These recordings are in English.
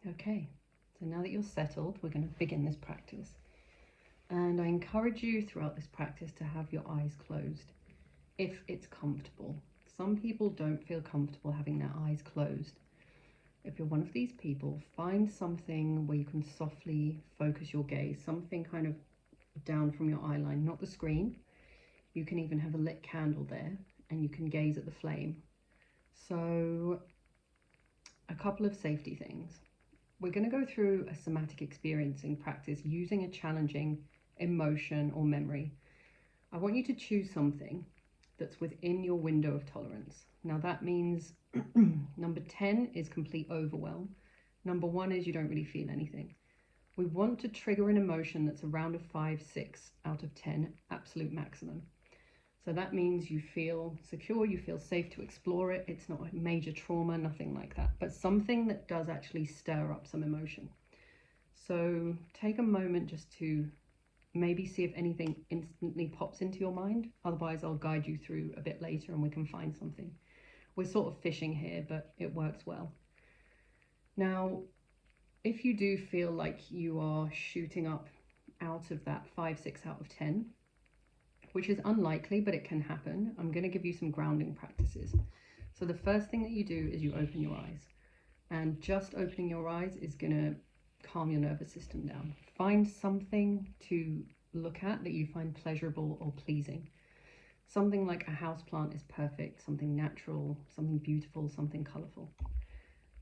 Okay, so now that you're settled, we're going to begin this practice. And I encourage you throughout this practice to have your eyes closed if it's comfortable. Some people don't feel comfortable having their eyes closed. If you're one of these people, find something where you can softly focus your gaze, something kind of down from your eye line, not the screen. You can even have a lit candle there and you can gaze at the flame. So a couple of safety things. We're going to go through a somatic experiencing practice using a challenging emotion or memory. I want you to choose something that's within your window of tolerance. Now that means number 10 is complete overwhelm. Number 1 is you don't really feel anything. We want to trigger an emotion that's around a 5, 6 out of 10, absolute maximum. So that means you feel secure, you feel safe to explore it. It's not a major trauma, nothing like that, but something that does actually stir up some emotion. So take a moment just to maybe see if anything instantly pops into your mind. Otherwise, I'll guide you through a bit later and we can find something. We're sort of fishing here, but it works well. Now, if you do feel like you are shooting up out of that 5, 6 out of 10, which is unlikely, but it can happen, I'm going to give you some grounding practices. So the first thing that you do is you open your eyes. And just opening your eyes is going to calm your nervous system down. Find something to look at that you find pleasurable or pleasing. Something like a houseplant is perfect, something natural, something beautiful, something colourful.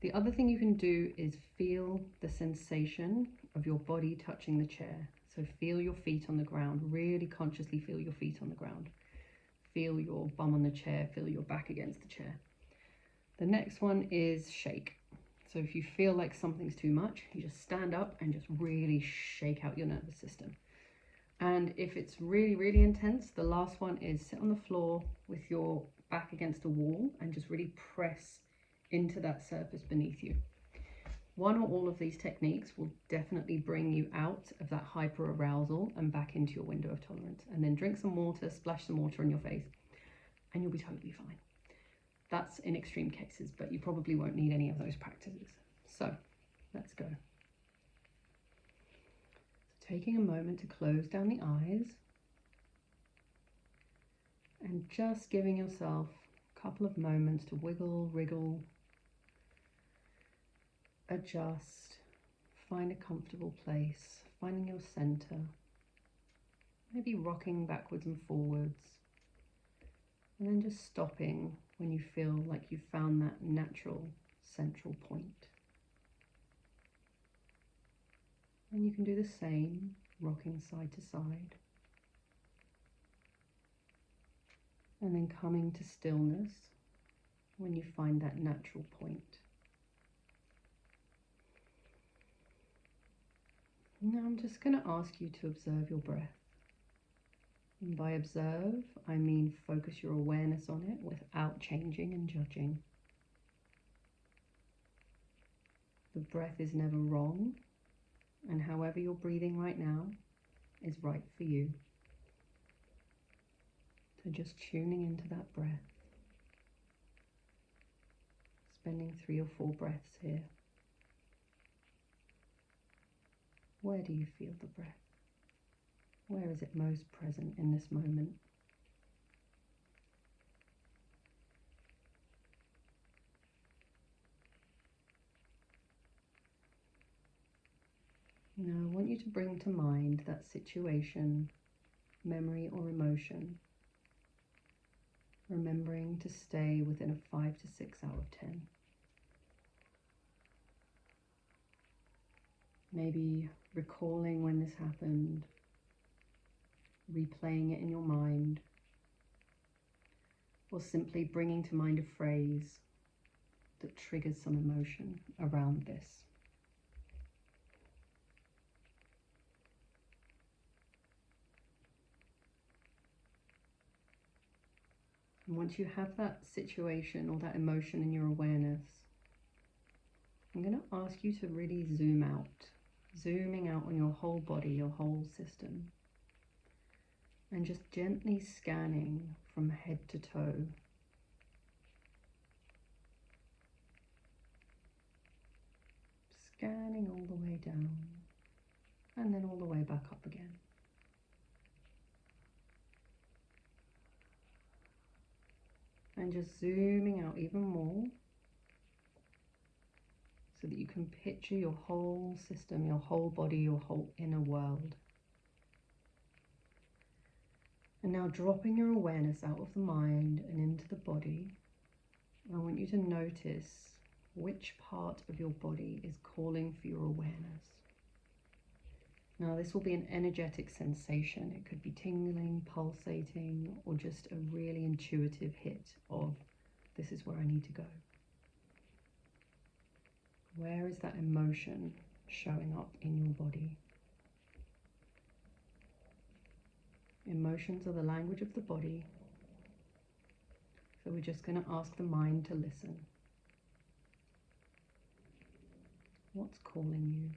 The other thing you can do is feel the sensation of your body touching the chair. So feel your feet on the ground, really consciously feel your feet on the ground. Feel your bum on the chair, feel your back against the chair. The next one is shake. So if you feel like something's too much, you just stand up and just really shake out your nervous system. And if it's really, really intense, the last one is sit on the floor with your back against a wall and just really press into that surface beneath you. One or all of these techniques will definitely bring you out of that hyper arousal and back into your window of tolerance. And then drink some water, splash some water on your face, and you'll be totally fine. That's in extreme cases, but you probably won't need any of those practices. So let's go. So taking a moment to close down the eyes and just giving yourself a couple of moments to wiggle, wriggle, adjust, find a comfortable place, finding your center, maybe rocking backwards and forwards, and then just stopping when you feel like you've found that natural central point. And you can do the same, rocking side to side, and then coming to stillness when you find that natural point. Now I'm just going to ask you to observe your breath. And by observe, I mean focus your awareness on it without changing and judging. The breath is never wrong, and however you're breathing right now is right for you. So just tuning into that breath, spending 3 or 4 breaths here. Where do you feel the breath? Where is it most present in this moment? Now I want you to bring to mind that situation, memory or emotion, remembering to stay within a 5 to 6 out of 10. Maybe recalling when this happened, replaying it in your mind, or simply bringing to mind a phrase that triggers some emotion around this. And once you have that situation or that emotion in your awareness, I'm going to ask you to really zoom out, zooming out on your whole body, your whole system, and just gently scanning from head to toe. Scan way down, and then all the way back up again. And just zooming out even more so that you can picture your whole system, your whole body, your whole inner world. And now dropping your awareness out of the mind and into the body, I want you to notice which part of your body is calling for your awareness. Now this will be an energetic sensation. It could be tingling, pulsating, or just a really intuitive hit of, this is where I need to go. Where is that emotion showing up in your body? Emotions are the language of the body. So we're just going to ask the mind to listen. What's calling you?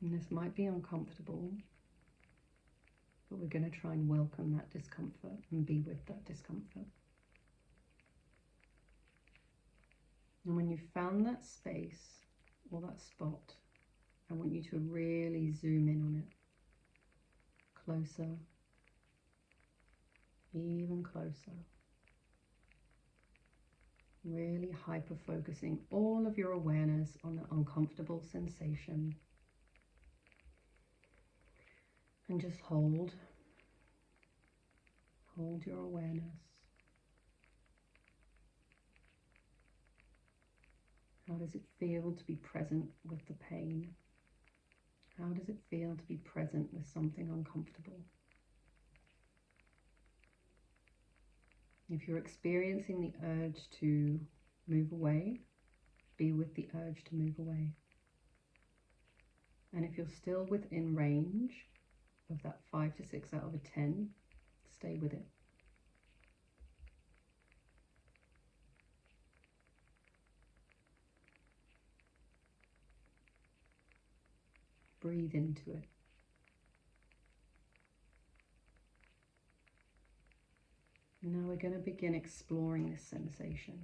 And this might be uncomfortable, but we're going to try and welcome that discomfort and be with that discomfort. And when you've found that space or that spot, I want you to really zoom in on it. Closer, even closer. Really hyper-focusing all of your awareness on the uncomfortable sensation. And just hold your awareness. How does it feel to be present with the pain? How does it feel to be present with something uncomfortable? If you're experiencing the urge to move away, be with the urge to move away. And if you're still within range of that 5 to 6 out of a 10, stay with it. Breathe into it. Now we're going to begin exploring this sensation,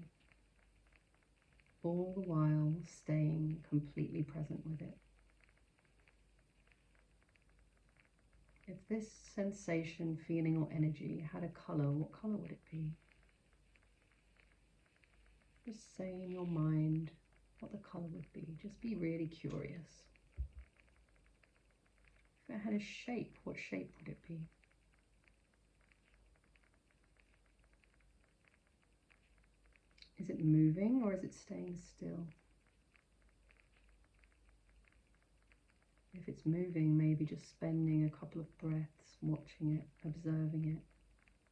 all the while staying completely present with it. If this sensation, feeling, or energy had a colour, what colour would it be? Just say in your mind what the colour would be. Just be really curious. If it had a shape, what shape would it be? Is it moving or is it staying still? If it's moving, maybe just spending a couple of breaths watching it, observing it,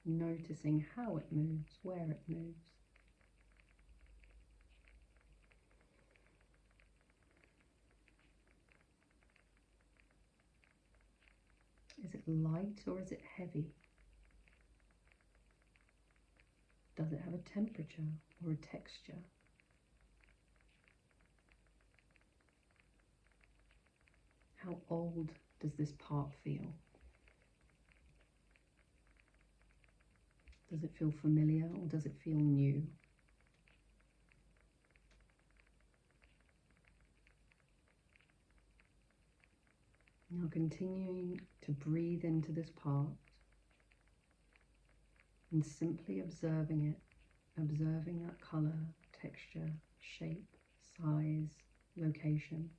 noticing how it moves, where it moves. Is it light or is it heavy? Does it have a temperature or a texture? How old does this part feel? Does it feel familiar or does it feel new? Now continuing to breathe into this part and simply observing it, observing that colour, texture, shape, size, location.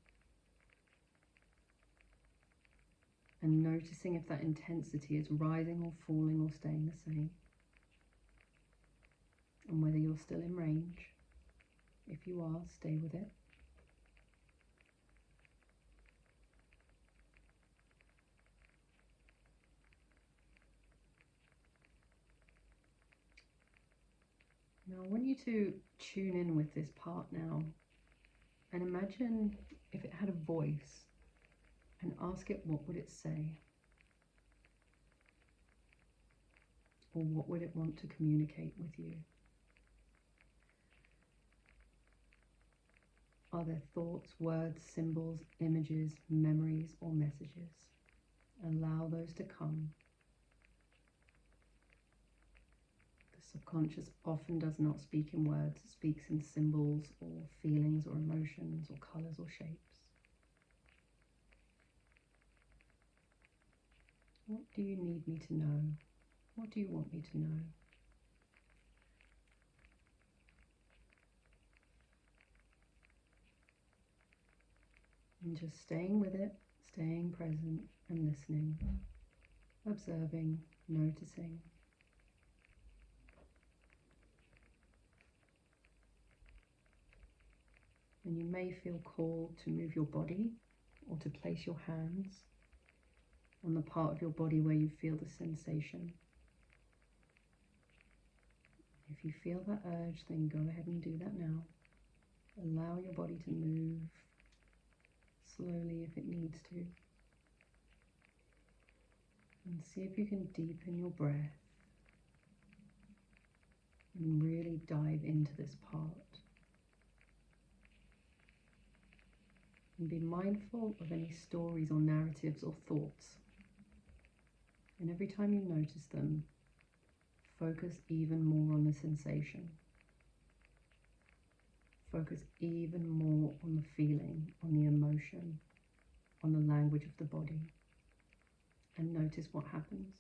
And noticing if that intensity is rising or falling or staying the same. And whether you're still in range. If you are, stay with it. Now I want you to tune in with this part now and imagine if it had a voice and ask it what would it say, or what would it want to communicate with you. Are there thoughts, words, symbols, images, memories, or messages? Allow those to come. The Subconscious often does not speak in words, it speaks in symbols or feelings or emotions or colours or shapes. What do you need me to know? What do you want me to know? And just staying with it, staying present and listening, observing, noticing. And you may feel called to move your body or to place your hands on the part of your body where you feel the sensation. If you feel that urge, then go ahead and do that now. Allow your body to move slowly if it needs to. And see if you can deepen your breath and really dive into this part. And be mindful of any stories or narratives or thoughts. And every time you notice them, focus even more on the sensation. Focus even more on the feeling, on the emotion, on the language of the body. And notice what happens.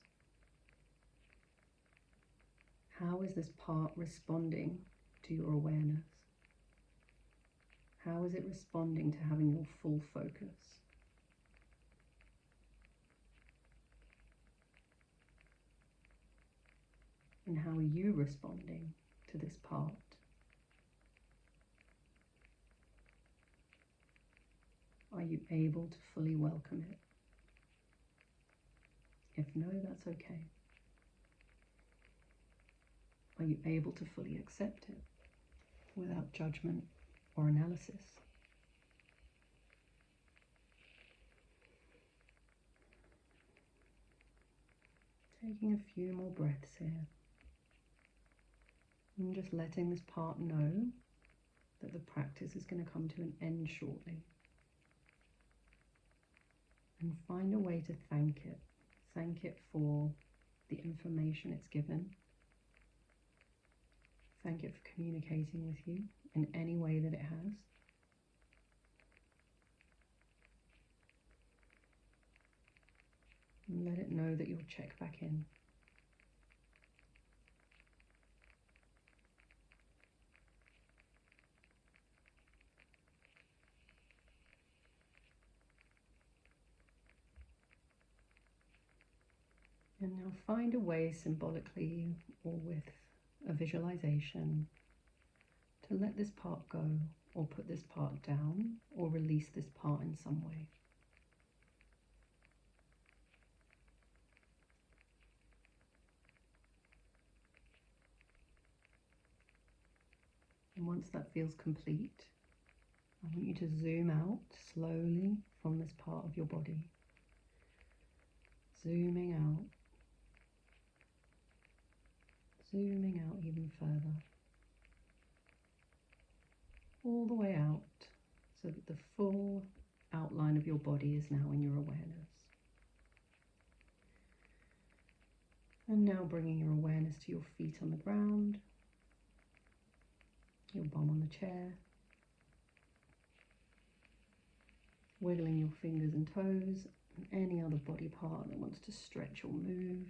How is this part responding to your awareness? How is it responding to having your full focus? And how are you responding to this part? Are you able to fully welcome it? If no, that's okay. Are you able to fully accept it without judgment or analysis? Taking a few more breaths here. And just letting this part know that the practice is going to come to an end shortly. And find a way to thank it. Thank it for the information it's given. Thank it for communicating with you in any way that it has. And let it know that you'll check back in. And now find a way symbolically or with a visualization to let this part go or put this part down or release this part in some way. And once that feels complete, I want you to zoom out slowly from this part of your body. Zooming out. Zooming out even further. All the way out so that the full outline of your body is now in your awareness. And now bringing your awareness to your feet on the ground, your bum on the chair, wiggling your fingers and toes and any other body part that wants to stretch or move.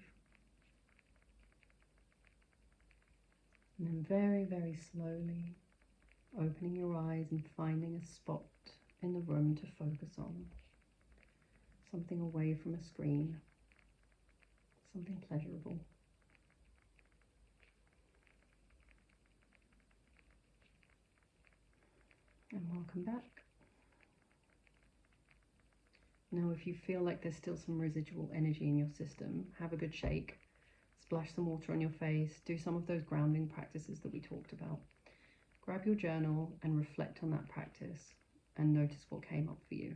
And then very, very slowly opening your eyes and finding a spot in the room to focus on. Something away from a screen. Something pleasurable. And welcome back. Now if you feel like there's still some residual energy in your system, have a good shake. Splash some water on your face. Do some of those grounding practices that we talked about. Grab your journal and reflect on that practice and notice what came up for you.